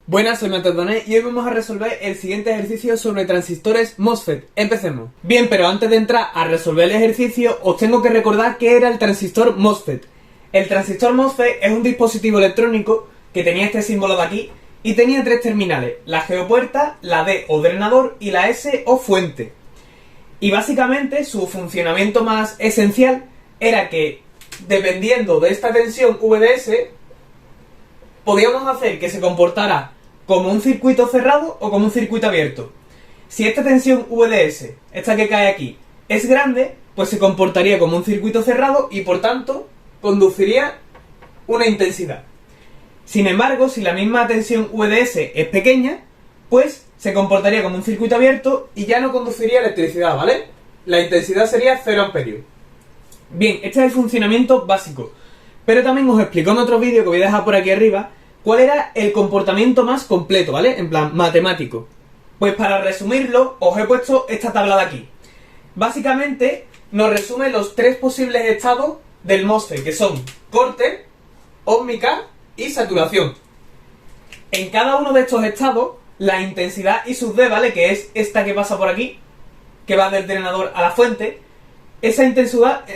Buenas, soy Mateo Donés y hoy vamos a resolver el siguiente ejercicio sobre transistores MOSFET. Empecemos. Bien, pero antes de entrar a resolver el ejercicio, os tengo que recordar qué era el transistor MOSFET. El transistor MOSFET es un dispositivo electrónico que tenía este símbolo de aquí y tenía tres terminales, la G o puerta, la D o drenador y la S o fuente. Y básicamente su funcionamiento más esencial era que, dependiendo de esta tensión VDS, podíamos hacer que se comportara como un circuito cerrado o como un circuito abierto. Si esta tensión VDS, esta que cae aquí, es grande, pues se comportaría como un circuito cerrado y por tanto conduciría una intensidad. Sin embargo, si la misma tensión VDS es pequeña, pues se comportaría como un circuito abierto y ya no conduciría electricidad, ¿vale? La intensidad sería 0 amperios. Bien, este es el funcionamiento básico. Pero también os explico en otro vídeo que voy a dejar por aquí arriba cuál era el comportamiento más completo, ¿vale? En plan, matemático. Pues para resumirlo, os he puesto esta tabla de aquí. Básicamente, nos resume los tres posibles estados del MOSFET, que son corte, ósmica y saturación. En cada uno de estos estados, la intensidad I sub D, ¿vale? Que es esta que pasa por aquí, que va del drenador a la fuente, esa intensidad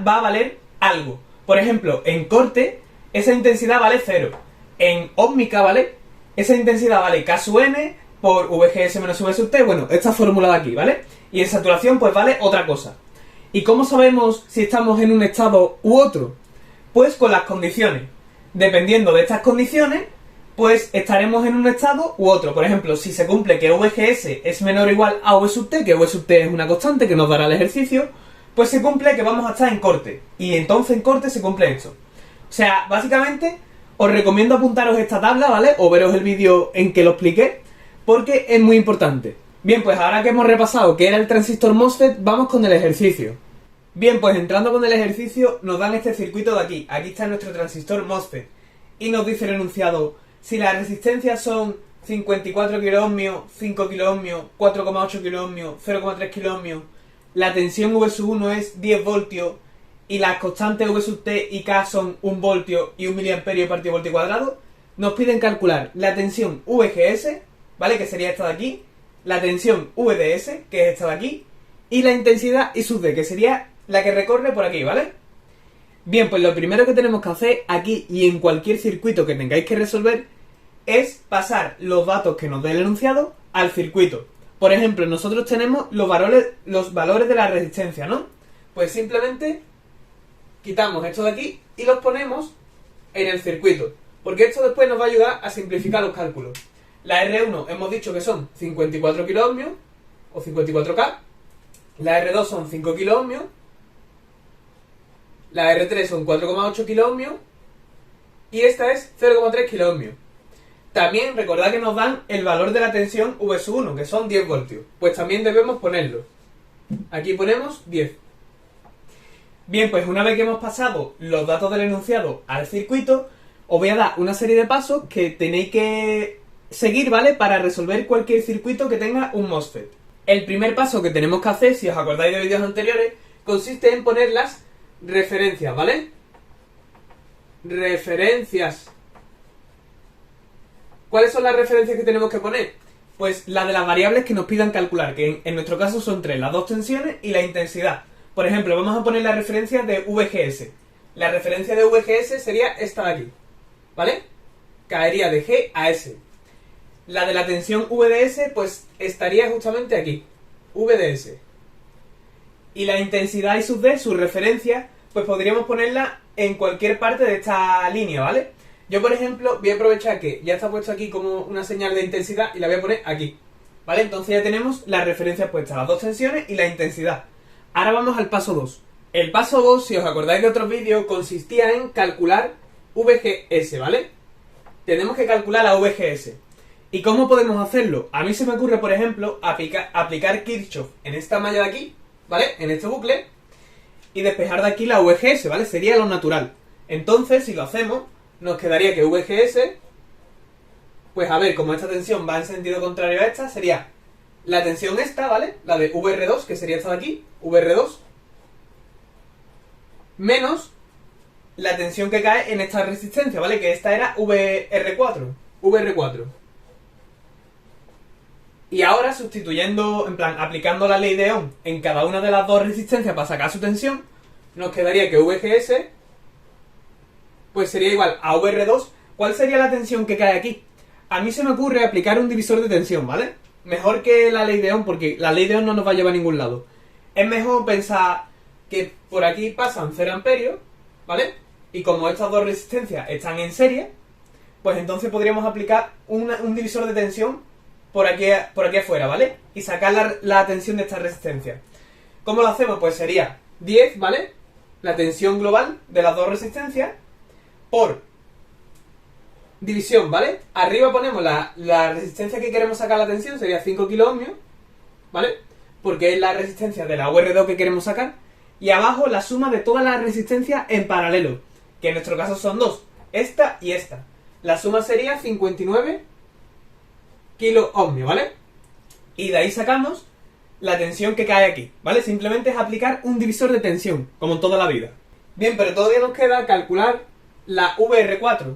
va a valer algo. Por ejemplo, en corte, esa intensidad vale 0. En ósmica, ¿vale? Esa intensidad vale K sub N por VGS menos V sub T. Bueno, esta fórmula de aquí, ¿vale? Y en saturación, pues vale otra cosa. ¿Y cómo sabemos si estamos en un estado u otro? Pues con las condiciones. Dependiendo de estas condiciones, pues estaremos en un estado u otro. Por ejemplo, si se cumple que VGS es menor o igual a V sub T, que V sub T es una constante que nos dará el ejercicio, pues se cumple que vamos a estar en corte. Y entonces en corte se cumple esto. O sea, básicamente os recomiendo apuntaros esta tabla, ¿vale? O veros el vídeo en que lo expliqué, porque es muy importante. Bien, pues ahora que hemos repasado qué era el transistor MOSFET, vamos con el ejercicio. Bien, pues entrando con el ejercicio nos dan este circuito de aquí. Aquí está nuestro transistor MOSFET. Y nos dice el enunciado, si las resistencias son 54 kiloohmios, 5 kiloohmios, 4,8 kiloohmios, 0,3 kiloohmios, la tensión V sub 1 es 10 voltios y las constantes V sub T y K son 1 voltio y 1 miliamperio partido voltio cuadrado, nos piden calcular la tensión VGS, ¿vale? Que sería esta de aquí, la tensión VDS, que es esta de aquí, y la intensidad I sub D, que sería la que recorre por aquí, ¿vale? Bien, pues lo primero que tenemos que hacer aquí y en cualquier circuito que tengáis que resolver es pasar los datos que nos dé el enunciado al circuito. Por ejemplo, nosotros tenemos los valores de la resistencia, ¿no? Pues simplemente quitamos esto de aquí y los ponemos en el circuito, porque esto después nos va a ayudar a simplificar los cálculos. La R1 hemos dicho que son 54 kiloohmios o 54K, la R2 son 5 kiloohmios, la R3 son 4,8 kiloohmios y esta es 0,3 kiloohmios. También recordad que nos dan el valor de la tensión V sub 1, que son 10 voltios. Pues también debemos ponerlo. Aquí ponemos 10. Bien, pues una vez que hemos pasado los datos del enunciado al circuito, os voy a dar una serie de pasos que tenéis que seguir, ¿vale? Para resolver cualquier circuito que tenga un MOSFET. El primer paso que tenemos que hacer, si os acordáis de vídeos anteriores, consiste en poner las referencias, ¿vale? Referencias. ¿Cuáles son las referencias que tenemos que poner? Pues la de las variables que nos pidan calcular, que en nuestro caso son tres, las dos tensiones y la intensidad. Por ejemplo, vamos a poner la referencia de VGS. La referencia de VGS sería esta de aquí, ¿vale? Caería de G a S. La de la tensión VDS, pues estaría justamente aquí, VDS. Y la intensidad I sub D, su referencia, pues podríamos ponerla en cualquier parte de esta línea, ¿vale? Yo, por ejemplo, voy a aprovechar que ya está puesto aquí como una señal de intensidad y la voy a poner aquí, ¿vale? Entonces ya tenemos las referencias puestas, las dos tensiones y la intensidad. Ahora vamos al paso 2. El paso 2, si os acordáis de otros vídeos, consistía en calcular VGS, ¿vale? Tenemos que calcular la VGS. ¿Y cómo podemos hacerlo? A mí se me ocurre, por ejemplo, aplicar Kirchhoff en esta malla de aquí, ¿vale? En este bucle, y despejar de aquí la VGS, ¿vale? Sería lo natural. Entonces, si lo hacemos, nos quedaría que VGS, pues a ver, como esta tensión va en sentido contrario a esta, sería la tensión esta, ¿vale? La de VR2, que sería esta de aquí, VR2, menos la tensión que cae en esta resistencia, ¿vale? Que esta era VR4. VR4. Y ahora sustituyendo, en plan, aplicando la ley de Ohm en cada una de las dos resistencias para sacar su tensión, nos quedaría que VGS pues sería igual a VR2. ¿Cuál sería la tensión que cae aquí? A mí se me ocurre aplicar un divisor de tensión, ¿vale? Mejor que la ley de Ohm, porque la ley de Ohm no nos va a llevar a ningún lado. Es mejor pensar que por aquí pasan 0 amperios, ¿vale? Y como estas dos resistencias están en serie, pues entonces podríamos aplicar un divisor de tensión por aquí afuera, ¿vale? Y sacar la tensión de esta resistencia. ¿Cómo lo hacemos? Pues sería 10, ¿vale? La tensión global de las dos resistencias por división, ¿vale? Arriba ponemos la resistencia que queremos sacar la tensión, sería 5 kiloohmios, ¿vale? Porque es la resistencia de la UR2 que queremos sacar. Y abajo la suma de todas las resistencias en paralelo, que en nuestro caso son dos, esta y esta. La suma sería 59 kiloohmios, ¿vale? Y de ahí sacamos la tensión que cae aquí, ¿vale? Simplemente es aplicar un divisor de tensión, como en toda la vida. Bien, pero todavía nos queda calcular la VR4.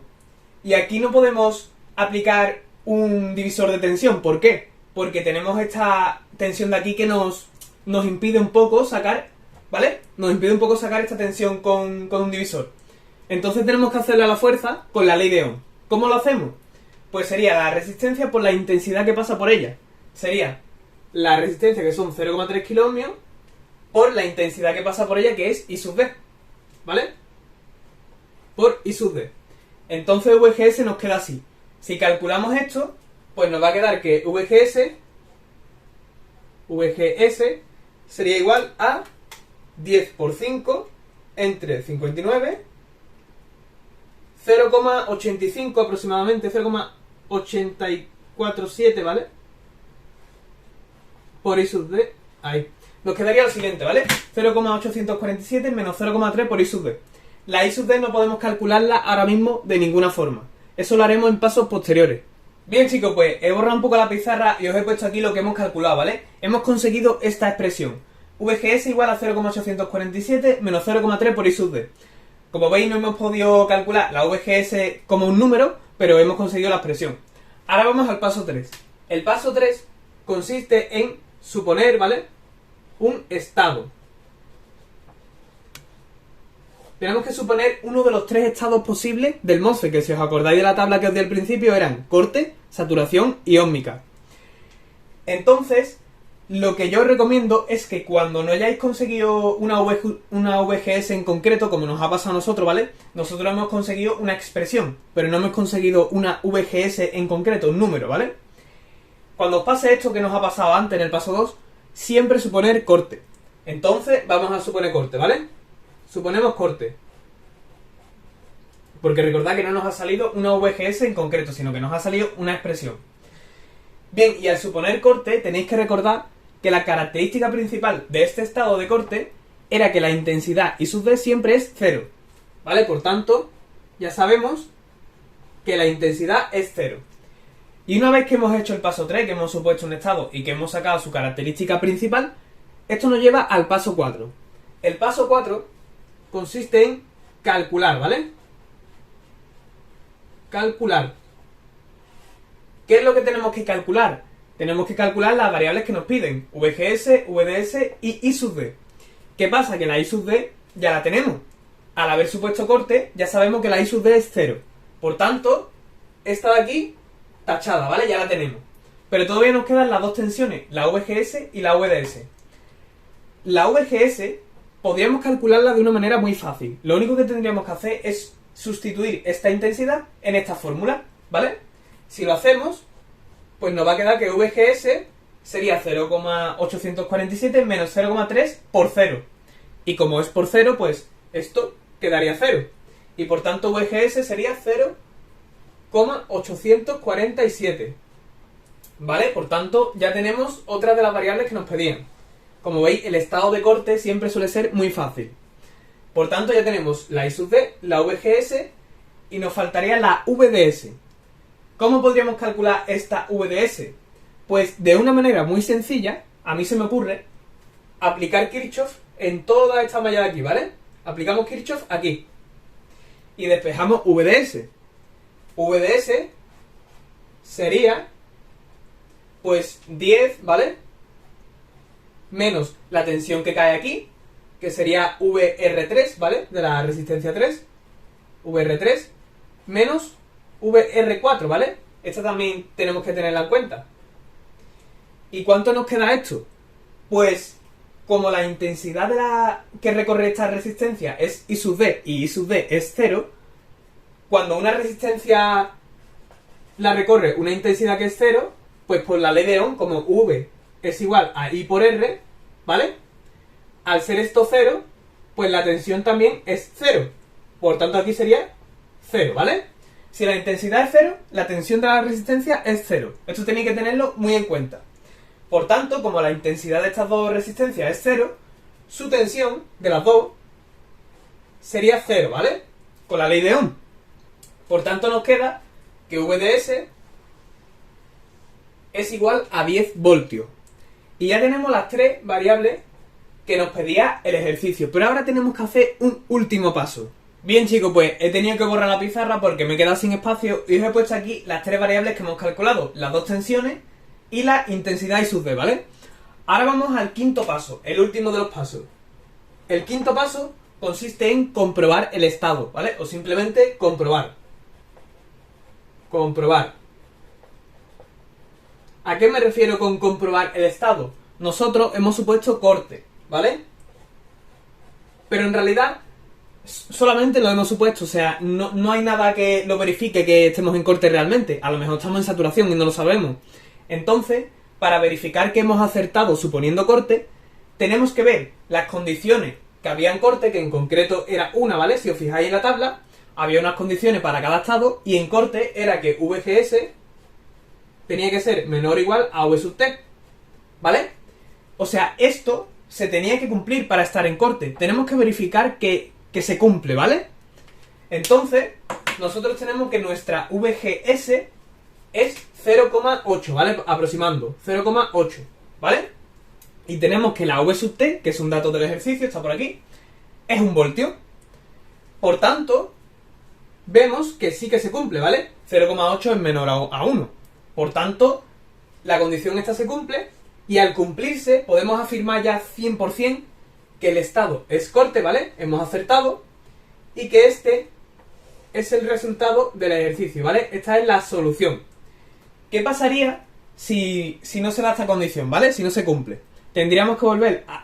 Y aquí no podemos aplicar un divisor de tensión. ¿Por qué? Porque tenemos esta tensión de aquí que nos impide un poco sacar, ¿vale? Nos impide un poco sacar esta tensión con un divisor. Entonces tenemos que hacerlo a la fuerza con la ley de Ohm. ¿Cómo lo hacemos? Pues sería la resistencia por la intensidad que pasa por ella. Sería la resistencia, que son 0,3 kiloohmios, por la intensidad que pasa por ella, que es I sub D, ¿vale? Por I sub D. Entonces VGS nos queda así. Si calculamos esto, pues nos va a quedar que VGS sería igual a 10 por 5 entre 59, 0,85 aproximadamente, 0,847, ¿vale? Por I sub D, ahí. Nos quedaría lo siguiente, ¿vale? 0,847 menos 0,3 por I sub D. La I sub D no podemos calcularla ahora mismo de ninguna forma. Eso lo haremos en pasos posteriores. Bien, chicos, pues he borrado un poco la pizarra y os he puesto aquí lo que hemos calculado, ¿vale? Hemos conseguido esta expresión. VGS igual a 0,847 menos 0,3 por I sub D. Como veis, no hemos podido calcular la VGS como un número, pero hemos conseguido la expresión. Ahora vamos al paso 3. El paso 3 consiste en suponer, ¿vale?, un estado. Tenemos que suponer uno de los tres estados posibles del MOSFET, que si os acordáis de la tabla que os di al principio eran corte, saturación y óhmica. Entonces, lo que yo os recomiendo es que cuando no hayáis conseguido una VGS en concreto, como nos ha pasado a nosotros, ¿vale? Nosotros hemos conseguido una expresión, pero no hemos conseguido una VGS en concreto, un número, ¿vale? Cuando os pase esto que nos ha pasado antes en el paso 2, siempre suponer corte. Entonces, vamos a suponer corte, ¿vale? Suponemos corte. Porque recordad que no nos ha salido una VGS en concreto, sino que nos ha salido una expresión. Bien, y al suponer corte tenéis que recordar que la característica principal de este estado de corte era que la intensidad I sub D siempre es 0. ¿Vale? Por tanto, ya sabemos que la intensidad es 0. Y una vez que hemos hecho el paso 3, que hemos supuesto un estado y que hemos sacado su característica principal, esto nos lleva al paso 4. El paso 4 consiste en calcular, ¿vale? Calcular. ¿Qué es lo que tenemos que calcular? Tenemos que calcular las variables que nos piden, VGS, VDS y I sub D. ¿Qué pasa? Que la I sub D ya la tenemos. Al haber supuesto corte, ya sabemos que la I sub D es 0. Por tanto, esta de aquí, tachada, ¿vale? Ya la tenemos. Pero todavía nos quedan las dos tensiones, la VGS y la VDS. La VGS podríamos calcularla de una manera muy fácil. Lo único que tendríamos que hacer es sustituir esta intensidad en esta fórmula, ¿vale? Si lo hacemos, pues nos va a quedar que VGS sería 0,847 menos 0,3 por 0. Y como es por 0, pues esto quedaría 0. Y por tanto VGS sería 0,847. ¿Vale? Por tanto, ya tenemos otra de las variables que nos pedían. Como veis, el estado de corte siempre suele ser muy fácil. Por tanto, ya tenemos la I sub D, la VGS y nos faltaría la VDS. ¿Cómo podríamos calcular esta VDS? Pues de una manera muy sencilla, a mí se me ocurre aplicar Kirchhoff en toda esta malla de aquí, ¿vale? Aplicamos Kirchhoff aquí y despejamos VDS. VDS sería pues 10, ¿vale? Menos la tensión que cae aquí, que sería VR3, ¿vale? De la resistencia 3, VR3, menos VR4, ¿vale? Esta también tenemos que tenerla en cuenta. ¿Y cuánto nos queda esto? Pues, como la intensidad de que recorre esta resistencia es I sub D y I sub D es 0, cuando una resistencia la recorre una intensidad que es 0, pues por la ley de Ohm, como V es igual a I por R, ¿vale? Al ser esto 0, pues la tensión también es 0. Por tanto, aquí sería 0, ¿vale? Si la intensidad es 0, la tensión de la resistencia es 0. Esto tenéis que tenerlo muy en cuenta. Por tanto, como la intensidad de estas dos resistencias es 0, su tensión de las dos sería 0, ¿vale? Con la ley de Ohm. Por tanto, nos queda que VDS es igual a 10 voltios. Y ya tenemos las tres variables que nos pedía el ejercicio. Pero ahora tenemos que hacer un último paso. Bien, chicos, pues he tenido que borrar la pizarra porque me he quedado sin espacio y os he puesto aquí las tres variables que hemos calculado. Las dos tensiones y la intensidad I sub D, ¿vale? Ahora vamos al quinto paso, el último de los pasos. El quinto paso consiste en comprobar el estado, ¿vale? O simplemente comprobar. Comprobar. ¿A qué me refiero con comprobar el estado? Nosotros hemos supuesto corte, ¿vale? Pero en realidad solamente lo hemos supuesto, o sea, no hay nada que lo verifique que estemos en corte realmente. A lo mejor estamos en saturación y no lo sabemos. Entonces, para verificar que hemos acertado suponiendo corte, tenemos que ver las condiciones que había en corte, que en concreto era una, ¿vale? Si os fijáis en la tabla, había unas condiciones para cada estado y en corte era que VGS tenía que ser menor o igual a V sub T, ¿vale? O sea, esto se tenía que cumplir para estar en corte. Tenemos que verificar que se cumple, ¿vale? Entonces, nosotros tenemos que nuestra VGS es 0,8, ¿vale? Aproximando, 0,8, ¿vale? Y tenemos que la V sub T, que es un dato del ejercicio, está por aquí, es 1 voltio. Por tanto, vemos que sí que se cumple, ¿vale? 0,8 es menor a 1. Por tanto, la condición esta se cumple y al cumplirse podemos afirmar ya 100% que el estado es corte, ¿vale? Hemos acertado y que este es el resultado del ejercicio, ¿vale? Esta es la solución. ¿Qué pasaría si no se da esta condición, ¿vale? Si no se cumple. Tendríamos que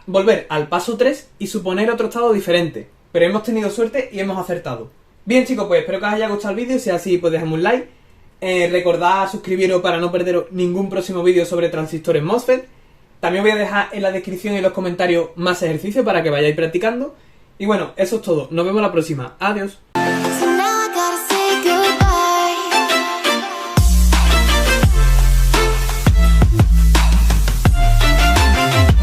volver al paso 3 y suponer otro estado diferente. Pero hemos tenido suerte y hemos acertado. Bien, chicos, pues espero que os haya gustado el vídeo. Si es así, pues dejadme un like. Recordad suscribiros para no perderos ningún próximo vídeo sobre transistores MOSFET. También voy a dejar en la descripción y en los comentarios más ejercicios para que vayáis practicando. Y bueno, eso es todo. Nos vemos la próxima. Adiós.